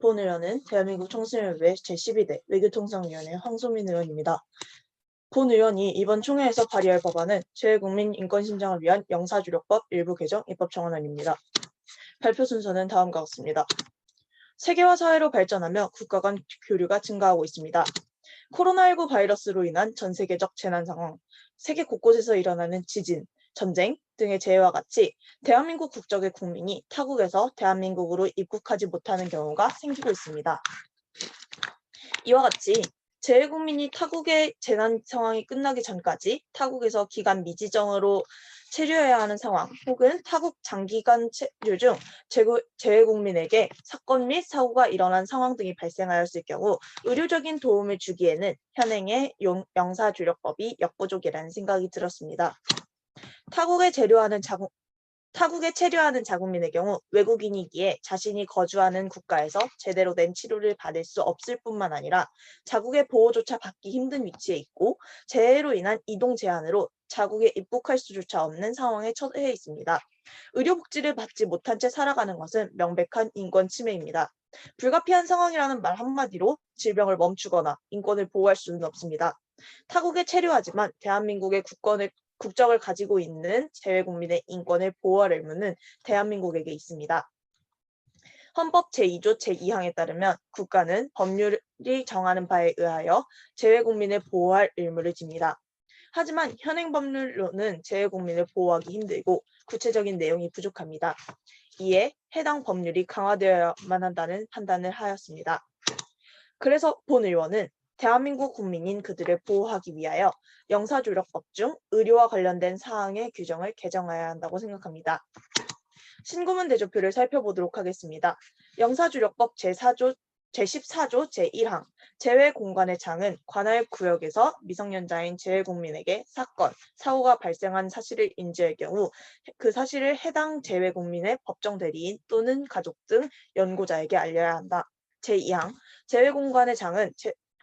본 의원은 대한민국 총선을 위해 제12대 외교통상위원회 황소민 의원입니다. 본 의원이 이번 총회에서 발의할 법안은 재외국민 인권신장을 위한 영사주력법 일부 개정 입법청원안입니다. 발표 순서는 다음과 같습니다. 세계화 사회로 발전하며 국가 간 교류가 증가하고 있습니다. 코로나19 바이러스로 인한 전 세계적 재난 상황, 세계 곳곳에서 일어나는 지진, 전쟁 등의 재해와 같이 대한민국 국적의 국민이 타국에서 대한민국으로 입국하지 못하는 경우가 생기고 있습니다. 이와 같이 재외국민이 타국의 재난 상황이 끝나기 전까지 타국에서 기간 미지정으로 체류해야 하는 상황 혹은 타국 장기간 체류 중 재외국민에게 사건 및 사고가 일어난 상황 등이 발생하였을 경우 의료적인 도움을 주기에는 현행의 영사주력법이 역부족이라는 생각이 들었습니다. 타국에 체류하는 자국민의 경우 외국인이기에 자신이 거주하는 국가에서 제대로 된 치료를 받을 수 없을 뿐만 아니라 자국의 보호조차 받기 힘든 위치에 있고 재해로 인한 이동 제한으로 자국에 입국할 수조차 없는 상황에 처해 있습니다. 의료복지를 받지 못한 채 살아가는 것은 명백한 인권 침해입니다. 불가피한 상황이라는 말 한마디로 질병을 멈추거나 인권을 보호할 수는 없습니다. 타국에 체류하지만 대한민국의 국적을 가지고 있는 재외국민의 인권을 보호할 의무는 대한민국에게 있습니다. 헌법 제2조 제2항에 따르면 국가는 법률이 정하는 바에 의하여 재외국민을 보호할 의무를 집니다. 하지만 현행 법률로는 재외국민을 보호하기 힘들고 구체적인 내용이 부족합니다. 이에 해당 법률이 강화되어야만 한다는 판단을 하였습니다. 그래서 본 의원은 대한민국 국민인 그들을 보호하기 위하여 영사조력법 중 의료와 관련된 사항의 규정을 개정해야 한다고 생각합니다. 신고문 대조표를 살펴보도록 하겠습니다. 영사조력법 제14조 제1항 재외공간의 장은 관할 구역에서 미성년자인 재외국민에게 사건, 사고가 발생한 사실을 인지할 경우 그 사실을 해당 재외국민의 법정 대리인 또는 가족 등 연고자에게 알려야 한다. 제2항 재외공간의 장은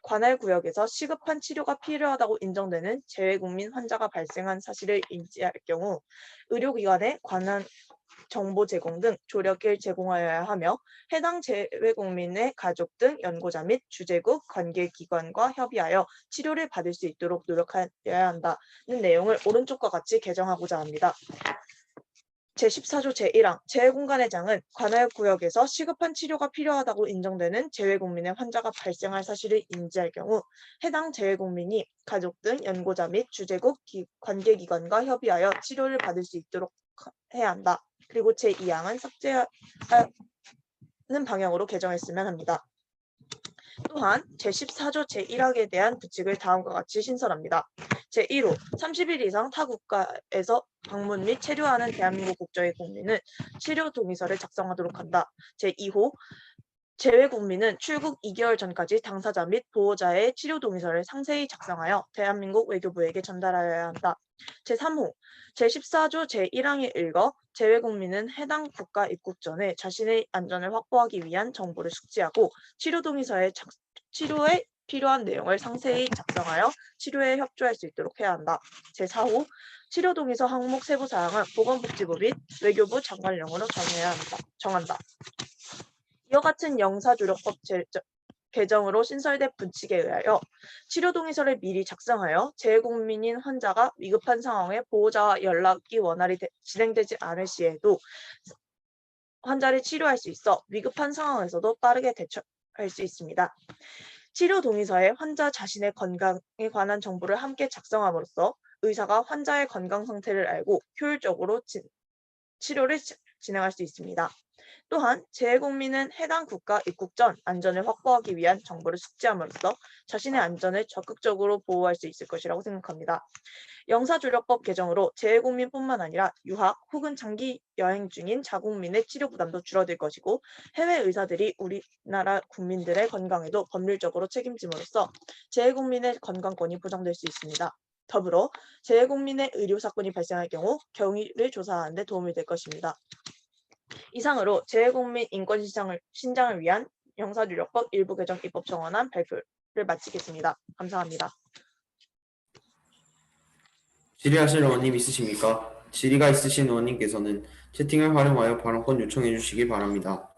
관할 구역에서 시급한 치료가 필요하다고 인정되는 재외국민 환자가 발생한 사실을 인지할 경우 의료기관에 관한 정보 제공 등 조력을 제공하여야 하며 해당 재외국민의 가족 등 연고자 및 주재국 관계기관과 협의하여 치료를 받을 수 있도록 노력하여야 한다는 내용을 오른쪽과 같이 개정하고자 합니다. 제14조 제1항 재외공간의 장은 관할 구역에서 시급한 치료가 필요하다고 인정되는 재외국민의 환자가 발생할 사실을 인지할 경우 해당 재외국민이 가족 등 연고자 및 주재국 관계기관과 협의하여 치료를 받을 수 있도록 해야 한다. 그리고 제2항은 삭제하는 방향으로 개정했으면 합니다. 또한 제14조 제1항에 대한 부칙을 다음과 같이 신설합니다. 제1호 30일 이상 타 국가에서 방문 및 체류하는 대한민국 국적의 국민은 치료 동의서를 작성하도록 한다. 제2호 재외국민은 출국 2개월 전까지 당사자 및 보호자의 치료 동의서를 상세히 작성하여 대한민국 외교부에게 전달하여야 한다. 제3호 제14조 제1항에 읽어 재외국민은 해당 국가 입국 전에 자신의 안전을 확보하기 위한 정보를 숙지하고 치료 동의서에 치료에 필요한 내용을 상세히 작성하여 치료에 협조할 수 있도록 해야 한다. 제4호 치료 동의서 항목 세부 사항은 보건복지부 및 외교부 장관령으로 정한다. 이와 같은 영사조력법 개정으로 신설된 부칙에 의하여 치료 동의서를 미리 작성하여 재외국민인 환자가 위급한 상황에 보호자와 연락이 원활히 진행되지 않을 시에도 환자를 치료할 수 있어 위급한 상황에서도 빠르게 대처할 수 있습니다. 치료 동의서에 환자 자신의 건강에 관한 정보를 함께 작성함으로써 의사가 환자의 건강 상태를 알고 효율적으로 치료를 진행할 수 있습니다. 또한 재외국민은 해당 국가 입국 전 안전을 확보하기 위한 정보를 숙지함으로써 자신의 안전을 적극적으로 보호할 수 있을 것이라고 생각합니다. 영사조력법 개정으로 재외국민뿐만 아니라 유학 혹은 장기 여행 중인 자국민의 치료 부담도 줄어들 것이고 해외 의사들이 우리나라 국민들의 건강에도 법률적으로 책임짐으로써 재외국민의 건강권이 보장될 수 있습니다. 더불어 재외국민의 의료 사건이 발생할 경우 경위를 조사하는 데 도움이 될 것입니다. 이상으로 재외국민 인권 신장을 위한 영사조력법 일부 개정 입법청원안 발표를 마치겠습니다. 감사합니다. 질의하실 의원님 있으십니까? 질의가 있으신 의원님께서는 채팅을 활용하여 발언권 요청해 주시기 바랍니다.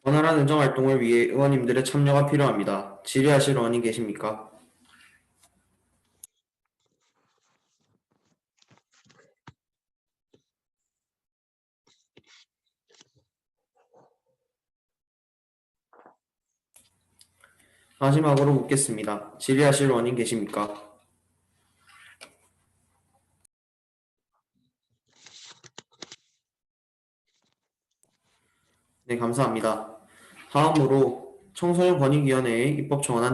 원활한 의정활동을 위해 의원님들의 참여가 필요합니다. 질의하실 의원님 계십니까? 마지막으로 묻겠습니다. 질의하실 의원님 계십니까? 네, 감사합니다. 다음으로 청소년 권익위원회의 입법 정원안 제안